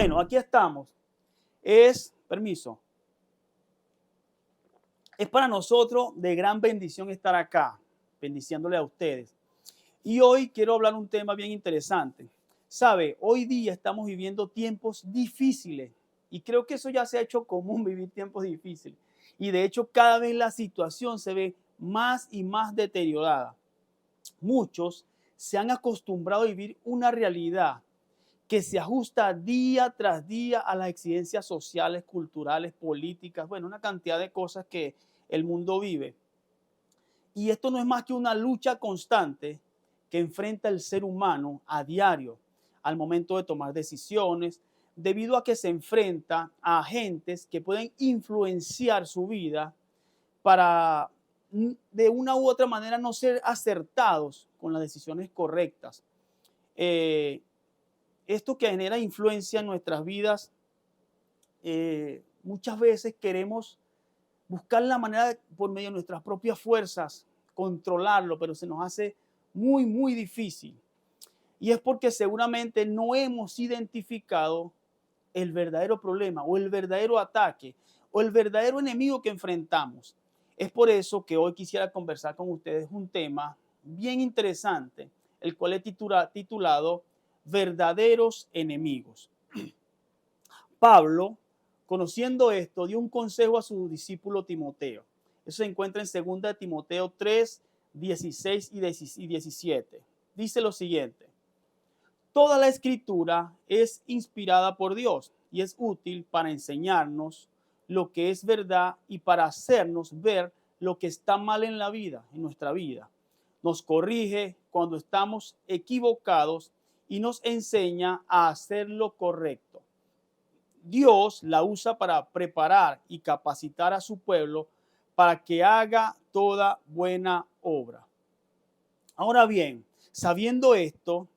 Bueno, aquí estamos. Permiso, es para nosotros de gran bendición estar acá, bendiciéndole a ustedes. Y hoy quiero hablar un tema bien interesante. Sabe, hoy día estamos viviendo tiempos difíciles y creo que eso ya se ha hecho común vivir tiempos difíciles. Y de hecho cada vez la situación se ve más y más deteriorada. Muchos se han acostumbrado a vivir una realidad que se ajusta día tras día a las exigencias sociales, culturales, políticas, bueno, una cantidad de cosas que el mundo vive. Y esto no es más que una lucha constante que enfrenta el ser humano a diario al momento de tomar decisiones, debido a que se enfrenta a agentes que pueden influenciar su vida para de una u otra manera no ser acertados con las decisiones correctas. Eh, Esto que genera influencia en nuestras vidas, muchas veces queremos buscar la manera por medio de nuestras propias fuerzas controlarlo, pero se nos hace muy, muy difícil. Y es porque seguramente no hemos identificado el verdadero problema o el verdadero ataque o el verdadero enemigo que enfrentamos. Es por eso que hoy quisiera conversar con ustedes un tema bien interesante, el cual he titulado Verdaderos enemigos. Pablo, conociendo esto, dio un consejo a su discípulo Timoteo. Eso se encuentra en 2 Timoteo 3, 16 y 17. Dice lo siguiente: toda la escritura es inspirada por Dios y es útil para enseñarnos lo que es verdad y para hacernos ver lo que está mal en la vida, en nuestra vida. Nos corrige cuando estamos equivocados y nos enseña a hacer lo correcto. Dios la usa para preparar y capacitar a su pueblo para que haga toda buena obra. Ahora bien, sabiendo esto,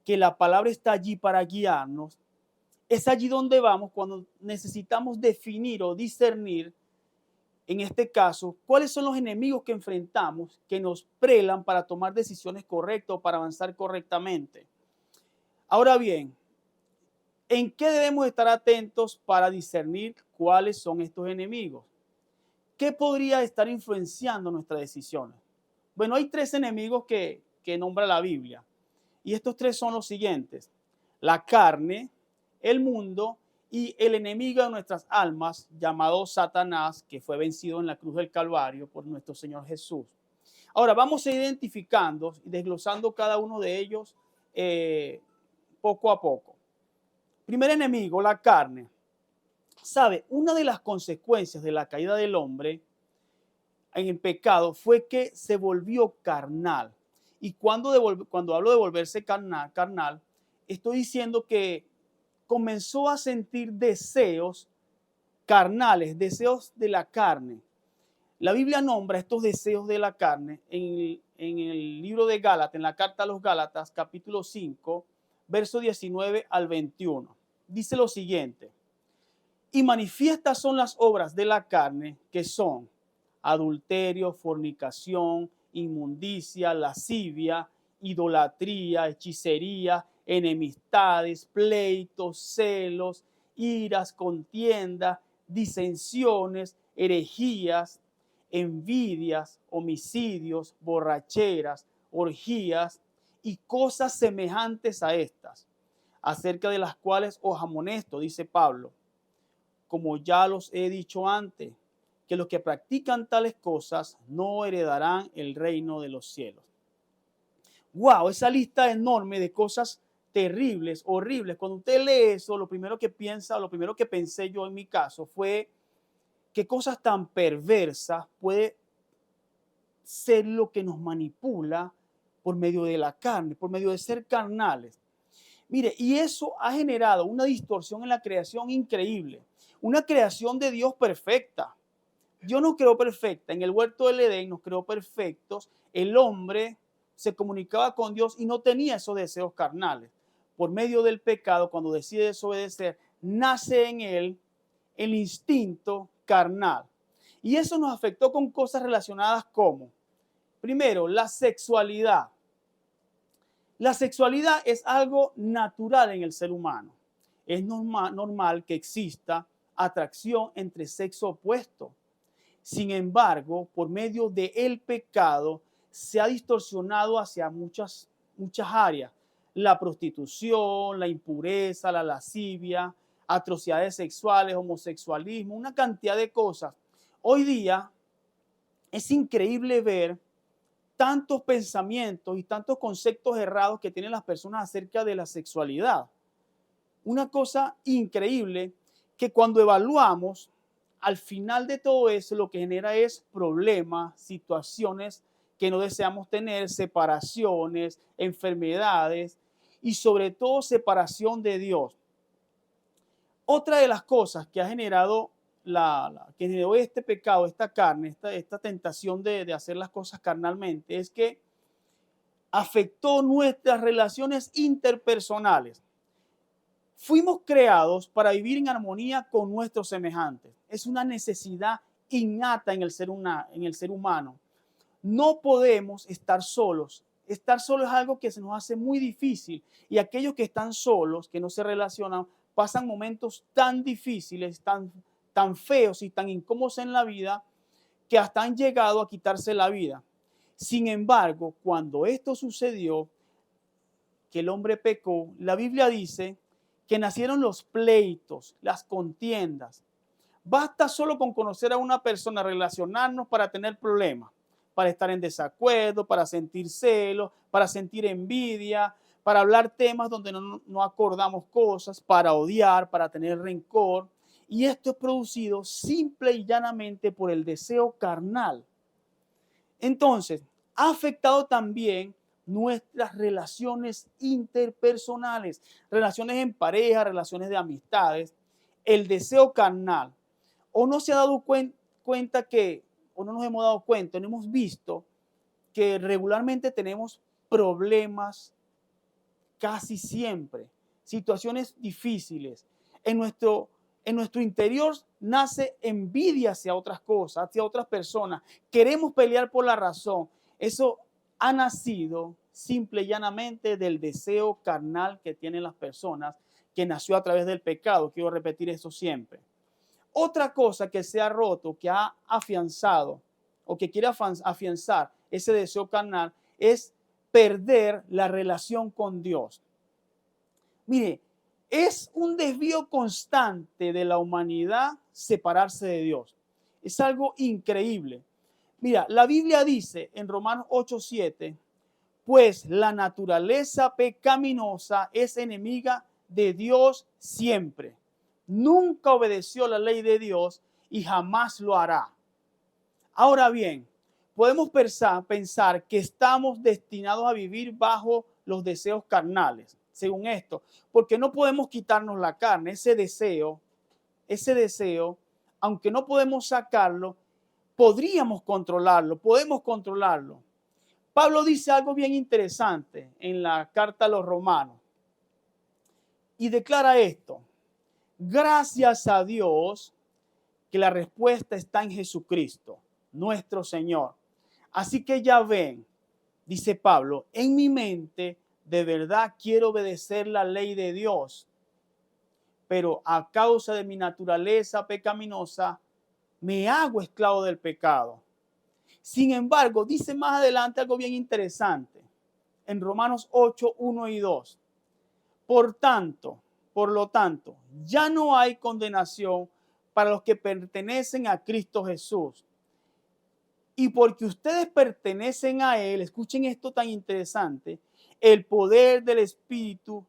que la palabra está allí para guiarnos, es allí donde vamos cuando necesitamos definir o discernir, en este caso, cuáles son los enemigos que enfrentamos que nos prelan para tomar decisiones correctas o para avanzar correctamente. Ahora bien, ¿en qué debemos estar atentos para discernir cuáles son estos enemigos? ¿Qué podría estar influenciando nuestras decisiones? Bueno, hay 3 enemigos que nombra la Biblia. Y estos 3 son los siguientes: la carne, el mundo y el enemigo de nuestras almas, llamado Satanás, que fue vencido en la cruz del Calvario por nuestro Señor Jesús. Ahora vamos a ir identificando y desglosando cada uno de ellos poco a poco. Primer enemigo, la carne. ¿Sabe? Una de las consecuencias de la caída del hombre en el pecado fue que se volvió carnal. Y cuando hablo de volverse carnal, estoy diciendo que comenzó a sentir deseos carnales, deseos de la carne. La Biblia nombra estos deseos de la carne en el libro de Gálatas, en la carta a los Gálatas, capítulo 5, verso 19 al 21. Dice lo siguiente: y manifiestas son las obras de la carne, que son adulterio, fornicación, inmundicia, lascivia, idolatría, hechicería, enemistades, pleitos, celos, iras, contienda, disensiones, herejías, envidias, homicidios, borracheras, orgías y cosas semejantes a estas, acerca de las cuales os amonesto, dice Pablo, como ya los he dicho antes, que los que practican tales cosas no heredarán el reino de los cielos. Wow, esa lista enorme de cosas terribles, horribles. Cuando usted lee eso, lo primero que piensa, lo primero que pensé yo en mi caso fue qué cosas tan perversas puede ser lo que nos manipula por medio de la carne, por medio de ser carnales. Mire, y eso ha generado una distorsión en la creación increíble. Una creación de Dios perfecta. Dios nos creó perfecta. En el huerto del Edén nos creó perfectos. El hombre se comunicaba con Dios y no tenía esos deseos carnales. Por medio del pecado, cuando decide desobedecer, nace en él el instinto carnal. Y eso nos afectó con cosas relacionadas como, primero, la sexualidad. La sexualidad es algo natural en el ser humano. es normal que exista atracción entre sexo opuesto. Sin embargo, por medio del pecado se ha distorsionado hacia muchas áreas. La prostitución, la impureza, la lascivia, atrocidades sexuales, homosexualismo, una cantidad de cosas. Hoy día es increíble ver tantos pensamientos y tantos conceptos errados que tienen las personas acerca de la sexualidad. Una cosa increíble que cuando evaluamos, al final de todo eso lo que genera es problemas, situaciones que no deseamos tener, separaciones, enfermedades y sobre todo separación de Dios. Otra de las cosas que ha generado que generó este pecado, esta carne, esta tentación de hacer las cosas carnalmente, es que afectó nuestras relaciones interpersonales. Fuimos creados para vivir en armonía con nuestros semejantes. Es una necesidad innata en el ser humano. No podemos estar solos. Estar solo es algo que se nos hace muy difícil. Y aquellos que están solos, que no se relacionan, pasan momentos tan difíciles, tan feos y tan incómodos en la vida, que hasta han llegado a quitarse la vida. Sin embargo, cuando esto sucedió, que el hombre pecó, la Biblia dice que nacieron los pleitos, las contiendas. Basta solo con conocer a una persona, relacionarnos para tener problemas, para estar en desacuerdo, para sentir celos, para sentir envidia, para hablar temas donde no acordamos cosas, para odiar, para tener rencor. Y esto es producido simple y llanamente por el deseo carnal. Entonces, ha afectado también nuestras relaciones interpersonales, relaciones en pareja, relaciones de amistades, el deseo carnal. O no se ha dado cuenta que, o no nos hemos dado cuenta, no hemos visto que regularmente tenemos problemas casi siempre, situaciones difíciles. En nuestro interior nace envidia hacia otras cosas, hacia otras personas. Queremos pelear por la razón. Eso ha nacido simple y llanamente del deseo carnal que tienen las personas, que nació a través del pecado. Quiero repetir eso siempre. Otra cosa que se ha roto, que ha afianzado o que quiere afianzar ese deseo carnal es perder la relación con Dios. Mire, es un desvío constante de la humanidad separarse de Dios. Es algo increíble. Mira, la Biblia dice en Romanos 8:7, pues la naturaleza pecaminosa es enemiga de Dios siempre. Nunca obedeció la ley de Dios y jamás lo hará. Ahora bien, podemos pensar que estamos destinados a vivir bajo los deseos carnales, según esto, porque no podemos quitarnos la carne, ese deseo, aunque no podemos sacarlo, podemos controlarlo. Pablo dice algo bien interesante en la carta a los Romanos y declara esto: gracias a Dios que la respuesta está en Jesucristo, nuestro Señor. Así que ya ven, dice Pablo, en mi mente de verdad quiero obedecer la ley de Dios, pero a causa de mi naturaleza pecaminosa me hago esclavo del pecado. Sin embargo, dice más adelante algo bien interesante en Romanos 8, 1 y 2. Por lo tanto, ya no hay condenación para los que pertenecen a Cristo Jesús. Y porque ustedes pertenecen a Él, escuchen esto tan interesante, el poder del Espíritu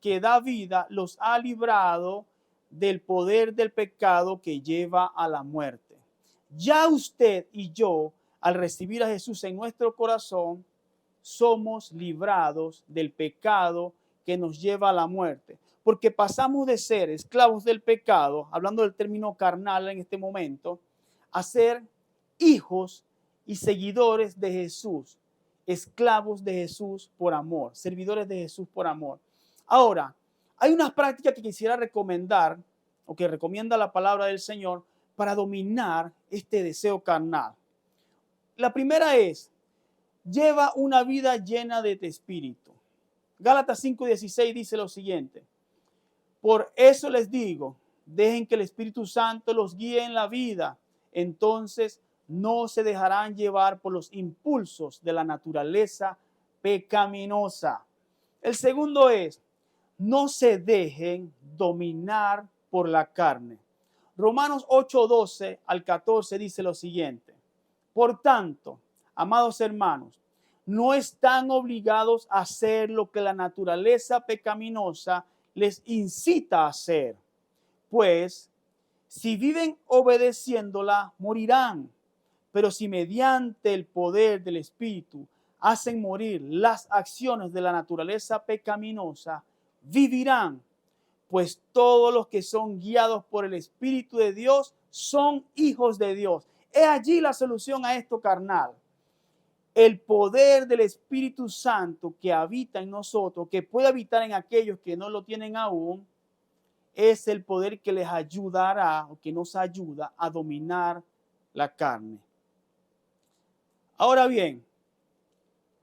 que da vida los ha librado del poder del pecado que lleva a la muerte. Ya usted y yo, al recibir a Jesús en nuestro corazón, somos librados del pecado que nos lleva a la muerte. Porque pasamos de ser esclavos del pecado, hablando del término carnal en este momento, a ser hijos y seguidores de Jesús, esclavos de Jesús por amor, servidores de Jesús por amor. Ahora, hay unas prácticas que quisiera recomendar, o que recomienda la palabra del Señor, para dominar este deseo carnal. La primera es: lleva una vida llena de espíritu. Gálatas 5:16 dice lo siguiente: Por eso les digo, dejen que el Espíritu Santo los guíe en la vida. Entonces no se dejarán llevar por los impulsos de la naturaleza pecaminosa. El segundo es, no se dejen dominar por la carne. Romanos 8:12 al 14 dice lo siguiente. Por tanto, amados hermanos, no están obligados a hacer lo que la naturaleza pecaminosa les incita a hacer, pues si viven obedeciéndola, morirán. Pero si mediante el poder del Espíritu hacen morir las acciones de la naturaleza pecaminosa, vivirán. Pues todos los que son guiados por el Espíritu de Dios son hijos de Dios. Es allí la solución a esto carnal. El poder del Espíritu Santo que habita en nosotros, que puede habitar en aquellos que no lo tienen aún, es el poder que les ayudará o que nos ayuda a dominar la carne. Ahora bien,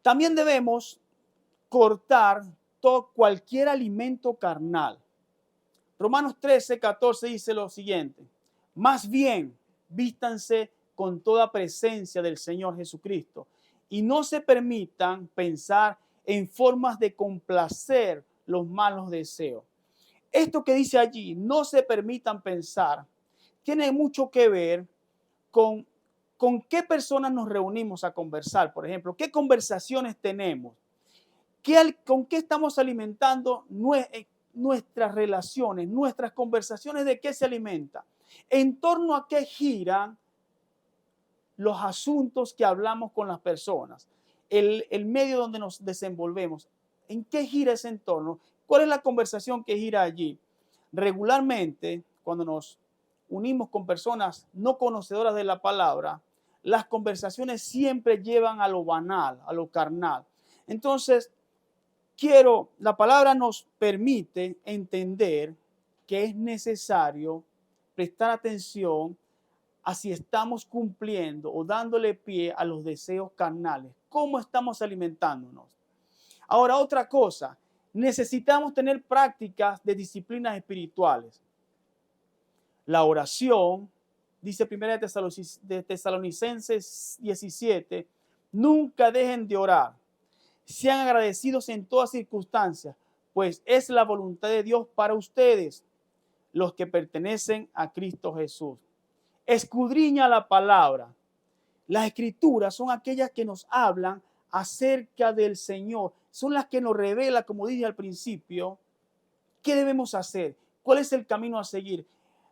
también debemos cortar cualquier alimento carnal. Romanos 13:14 dice lo siguiente. Más bien, vístanse con toda presencia del Señor Jesucristo y no se permitan pensar en formas de complacer los malos deseos. Esto que dice allí, no se permitan pensar, tiene mucho que ver con qué personas nos reunimos a conversar. Por ejemplo, qué conversaciones tenemos, con qué estamos alimentando nuestras relaciones, nuestras conversaciones, de qué se alimenta, en torno a qué giran los asuntos que hablamos con las personas, el medio donde nos desenvolvemos, en qué gira ese entorno, cuál es la conversación que gira allí. Regularmente, cuando nos unimos con personas no conocedoras de la palabra, las conversaciones siempre llevan a lo banal, a lo carnal. Entonces, la palabra nos permite entender que es necesario prestar atención a si estamos cumpliendo o dándole pie a los deseos carnales. ¿Cómo estamos alimentándonos? Ahora, otra cosa, necesitamos tener prácticas de disciplinas espirituales. La oración, dice 1 de Tesalonicenses 17, nunca dejen de orar. Sean agradecidos en todas circunstancias, pues es la voluntad de Dios para ustedes, los que pertenecen a Cristo Jesús. Escudriña la palabra. Las escrituras son aquellas que nos hablan acerca del Señor. Son las que nos revelan, como dije al principio, qué debemos hacer, cuál es el camino a seguir.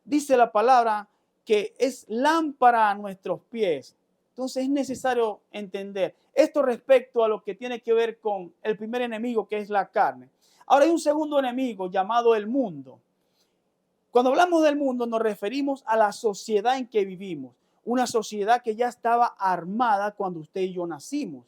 Dice la palabra que es lámpara a nuestros pies. Entonces es necesario entender esto respecto a lo que tiene que ver con el primer enemigo, que es la carne. Ahora hay un segundo enemigo llamado el mundo. Cuando hablamos del mundo nos referimos a la sociedad en que vivimos, una sociedad que ya estaba armada cuando usted y yo nacimos.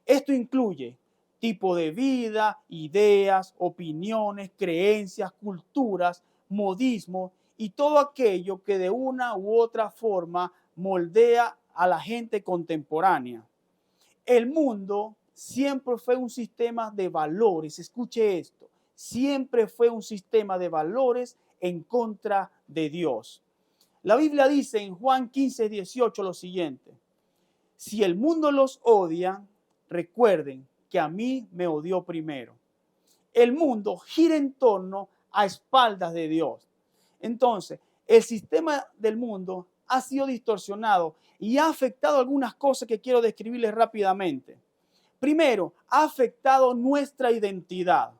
Esto incluye tipo de vida, ideas, opiniones, creencias, culturas, modismo y todo aquello que de una u otra forma moldea a la gente contemporánea. El mundo siempre fue un sistema de valores, escuche esto, siempre fue un sistema de valores en contra de Dios. La Biblia dice en Juan 15:18 lo siguiente: si el mundo los odia, recuerden que a mí me odió primero. El mundo gira en torno a espaldas de Dios. Entonces, el sistema del mundo ha sido distorsionado y ha afectado algunas cosas que quiero describirles rápidamente. Primero, ha afectado nuestra identidad.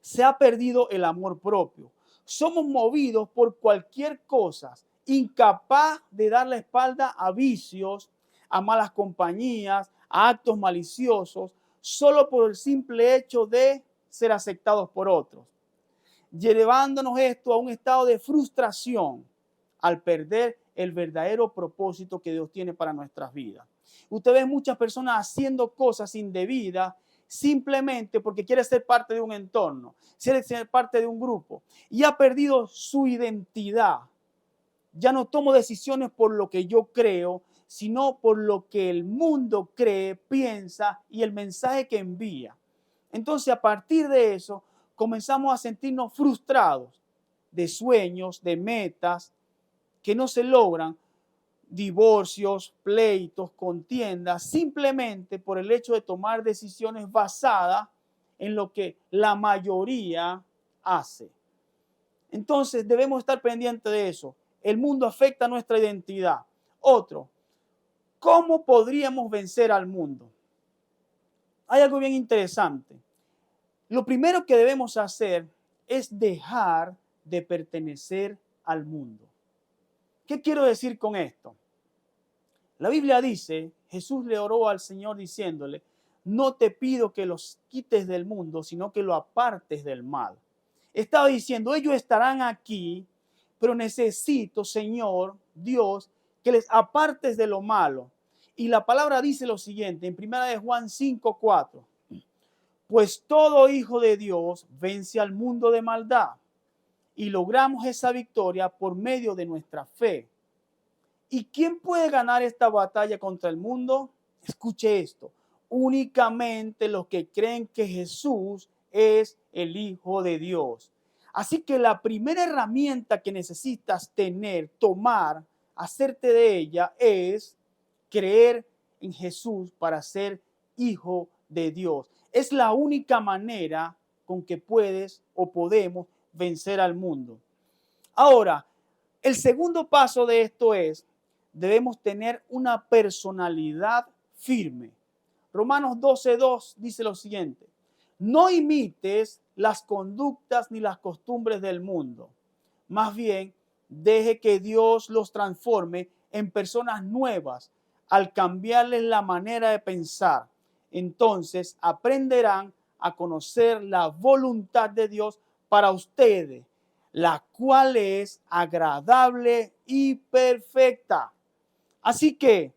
Se ha perdido el amor propio. Somos movidos por cualquier cosa, incapaz de dar la espalda a vicios, a malas compañías, a actos maliciosos, solo por el simple hecho de ser aceptados por otros, llevándonos esto a un estado de frustración al perder el verdadero propósito que Dios tiene para nuestras vidas. Usted ve muchas personas haciendo cosas indebidas simplemente porque quiere ser parte de un entorno, quiere ser parte de un grupo y ha perdido su identidad. Ya no tomo decisiones por lo que yo creo, sino por lo que el mundo cree, piensa y el mensaje que envía. Entonces, a partir de eso, comenzamos a sentirnos frustrados de sueños, de metas que no se logran, divorcios, pleitos, contiendas, simplemente por el hecho de tomar decisiones basadas en lo que la mayoría hace. Entonces debemos estar pendientes de eso. El mundo afecta nuestra identidad. Otro, ¿cómo podríamos vencer al mundo? Hay algo bien interesante. Lo primero que debemos hacer es dejar de pertenecer al mundo. ¿Qué quiero decir con esto? La Biblia dice, Jesús le oró al Señor diciéndole, no te pido que los quites del mundo, sino que lo apartes del mal. Estaba diciendo, ellos estarán aquí, pero necesito, Señor, Dios, que les apartes de lo malo. Y la palabra dice lo siguiente, en 1 Juan 5:4, pues todo hijo de Dios vence al mundo de maldad y logramos esa victoria por medio de nuestra fe. ¿Y quién puede ganar esta batalla contra el mundo? Escuche esto, únicamente los que creen que Jesús es el Hijo de Dios. Así que la primera herramienta que necesitas tener, tomar, hacerte de ella es creer en Jesús para ser hijo de Dios. Es la única manera con que puedes o podemos vencer al mundo. Ahora, el segundo paso de esto es, debemos tener una personalidad firme. Romanos 12:2 dice lo siguiente, no imites las conductas ni las costumbres del mundo. Más bien, deje que Dios los transforme en personas nuevas al cambiarles la manera de pensar. Entonces aprenderán a conocer la voluntad de Dios para ustedes, la cual es agradable y perfecta. Así que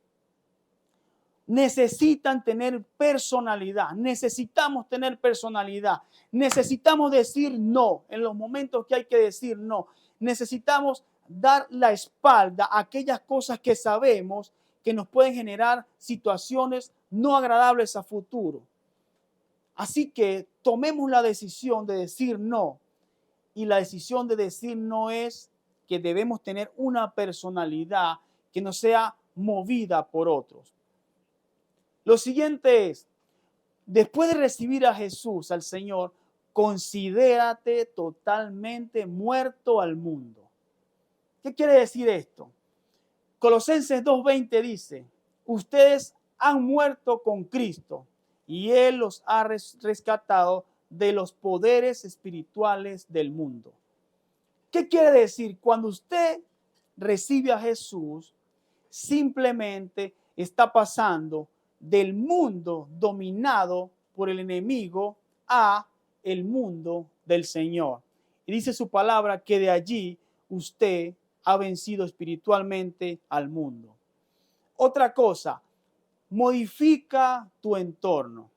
necesitan tener personalidad, necesitamos tener personalidad, necesitamos decir no en los momentos que hay que decir no, necesitamos dar la espalda a aquellas cosas que sabemos que nos pueden generar situaciones no agradables a futuro. Así que tomemos la decisión de decir no, y la decisión de decir no es que debemos tener una personalidad que no sea movida por otros. Lo siguiente es, después de recibir a Jesús, al Señor, considérate totalmente muerto al mundo. ¿Qué quiere decir esto? Colosenses 2:20 dice, ustedes han muerto con Cristo y Él los ha rescatado de los poderes espirituales del mundo. ¿Qué quiere decir? Cuando usted recibe a Jesús, simplemente está pasando del mundo dominado por el enemigo a el mundo del Señor. Y dice su palabra que de allí usted ha vencido espiritualmente al mundo. Otra cosa, modifica tu entorno.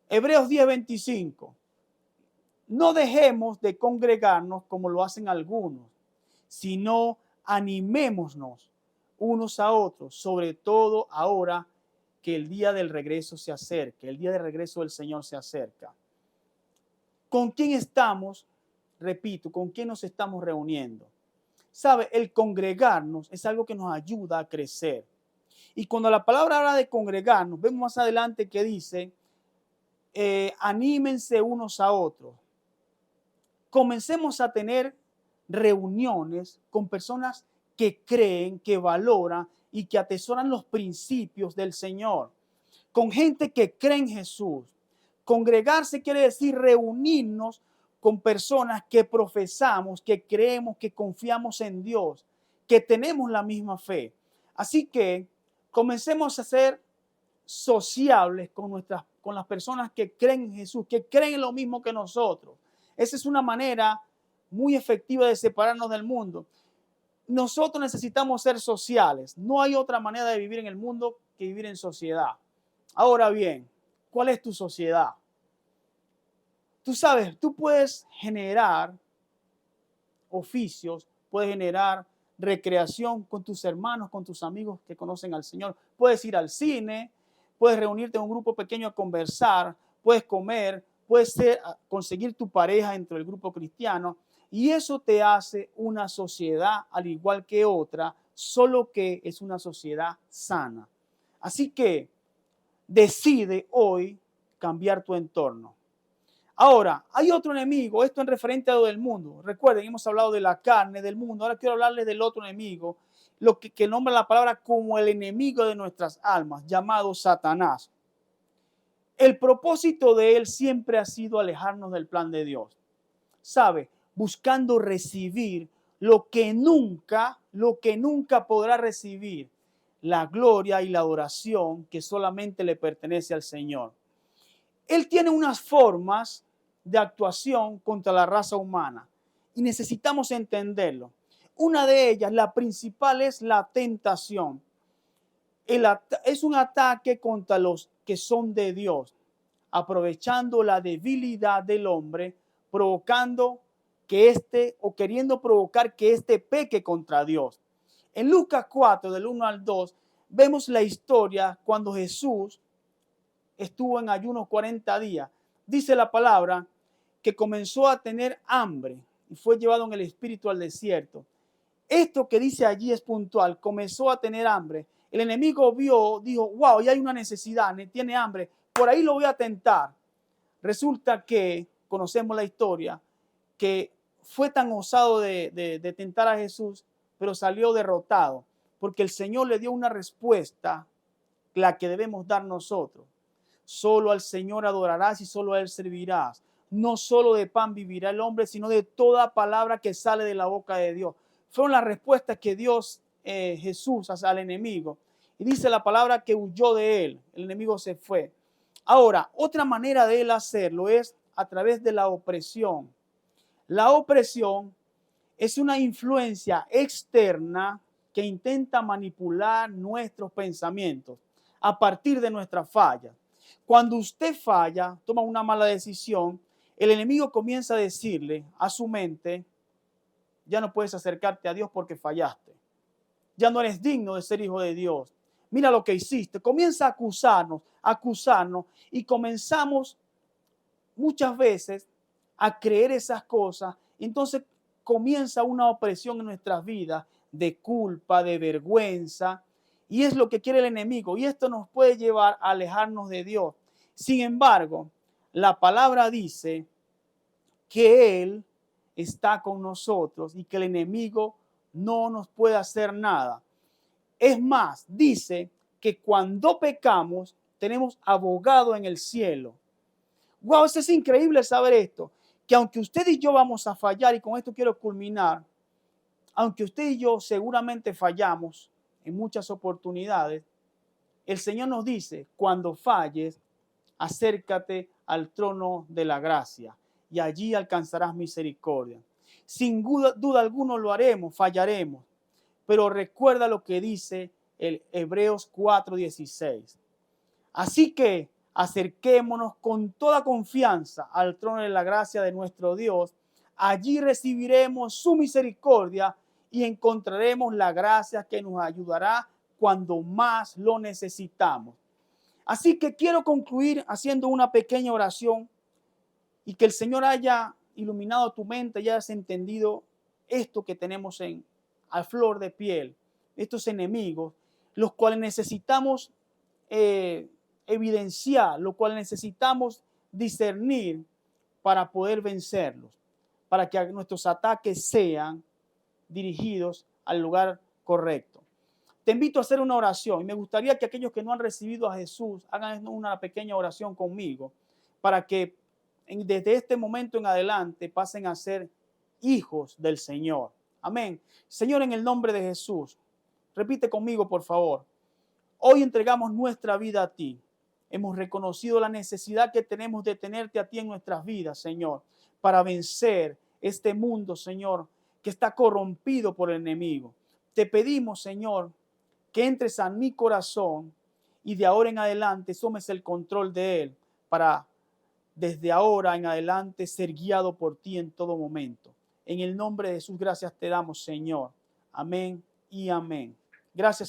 Hebreos 10:25. No dejemos de congregarnos como lo hacen algunos, sino animémonos unos a otros, sobre todo ahora que el día del regreso se acerca, el día del regreso del Señor se acerca. ¿Con quién estamos? Repito, ¿con quién nos estamos reuniendo? ¿Sabe? El congregarnos es algo que nos ayuda a crecer. Y cuando la palabra habla de congregarnos, vemos más adelante que dice, anímense unos a otros. Comencemos a tener reuniones con personas que creen, que valoran y que atesoran los principios del Señor. Con gente que cree en Jesús. Congregarse quiere decir reunirnos con personas que profesamos, que creemos, que confiamos en Dios, que tenemos la misma fe. Así que comencemos a ser sociables con las personas que creen en Jesús, que creen en lo mismo que nosotros. Esa es una manera muy efectiva de separarnos del mundo. Nosotros necesitamos ser sociales. No hay otra manera de vivir en el mundo que vivir en sociedad. Ahora bien, ¿cuál es tu sociedad? Tú sabes, tú puedes generar oficios, puedes generar recreación con tus hermanos, con tus amigos que conocen al Señor. Puedes ir al cine, puedes reunirte en un grupo pequeño a conversar, puedes comer, puede ser conseguir tu pareja dentro del grupo cristiano, y eso te hace una sociedad al igual que otra, solo que es una sociedad sana. Así que decide hoy cambiar tu entorno. Ahora, hay otro enemigo, esto en referente a lo del mundo. Recuerden, hemos hablado de la carne, del mundo. Ahora quiero hablarles del otro enemigo, lo que nombra la palabra como el enemigo de nuestras almas, llamado Satanás. El propósito de él siempre ha sido alejarnos del plan de Dios. ¿Sabe? Buscando recibir lo que nunca podrá recibir, la gloria y la adoración que solamente le pertenece al Señor. Él tiene unas formas de actuación contra la raza humana y necesitamos entenderlo. Una de ellas, la principal, es la tentación. Es un ataque contra los que son de Dios, aprovechando la debilidad del hombre, provocando que queriendo provocar que éste peque contra Dios. En Lucas 4, del 1 al 2, vemos la historia cuando Jesús estuvo en ayuno 40 días. Dice la palabra que comenzó a tener hambre y fue llevado en el espíritu al desierto. Esto que dice allí es puntual, comenzó a tener hambre. El enemigo dijo, wow, ya hay una necesidad, tiene hambre, por ahí lo voy a tentar. Resulta que, conocemos la historia, que fue tan osado de tentar a Jesús, pero salió derrotado, porque el Señor le dio una respuesta, la que debemos dar nosotros. Solo al Señor adorarás y solo a Él servirás. No solo de pan vivirá el hombre, sino de toda palabra que sale de la boca de Dios. Fueron las respuestas que dio Jesús al enemigo. Y dice la palabra que huyó de él. El enemigo se fue. Ahora, otra manera de él hacerlo es a través de la opresión. La opresión es una influencia externa que intenta manipular nuestros pensamientos a partir de nuestras fallas. Cuando usted falla, toma una mala decisión, el enemigo comienza a decirle a su mente, ya no puedes acercarte a Dios porque fallaste. Ya no eres digno de ser hijo de Dios. Mira lo que hiciste. Comienza a acusarnos y comenzamos muchas veces a creer esas cosas. Entonces comienza una opresión en nuestras vidas de culpa, de vergüenza. Y es lo que quiere el enemigo. Y esto nos puede llevar a alejarnos de Dios. Sin embargo, la palabra dice que Él está con nosotros y que el enemigo no nos puede hacer nada. Es más, dice que cuando pecamos tenemos abogado en el cielo. Wow, eso es increíble saber esto, que aunque usted y yo vamos a fallar, y con esto quiero culminar, aunque usted y yo seguramente fallamos en muchas oportunidades, el Señor nos dice, cuando falles, acércate al trono de la gracia y allí alcanzarás misericordia. Sin duda alguna lo haremos, fallaremos, pero recuerda lo que dice el Hebreos 4:16. Así que acerquémonos con toda confianza al trono de la gracia de nuestro Dios. Allí recibiremos su misericordia y encontraremos la gracia que nos ayudará cuando más lo necesitamos. Así que quiero concluir haciendo una pequeña oración y que el Señor haya iluminado tu mente y hayas entendido esto que tenemos a flor de piel, estos enemigos, los cuales necesitamos evidenciar, lo cual necesitamos discernir para poder vencerlos, para que nuestros ataques sean dirigidos al lugar correcto. Te invito a hacer una oración y me gustaría que aquellos que no han recibido a Jesús hagan una pequeña oración conmigo para que desde este momento en adelante pasen a ser hijos del Señor. Amén. Señor, en el nombre de Jesús, repite conmigo, por favor. Hoy entregamos nuestra vida a ti. Hemos reconocido la necesidad que tenemos de tenerte a ti en nuestras vidas, Señor, para vencer este mundo, Señor, que está corrompido por el enemigo. Te pedimos, Señor, que entres a mi corazón y de ahora en adelante tomes el control de él para desde ahora en adelante ser guiado por ti en todo momento. En el nombre de Jesús, gracias te damos, Señor. Amén y amén. Gracias, Señor.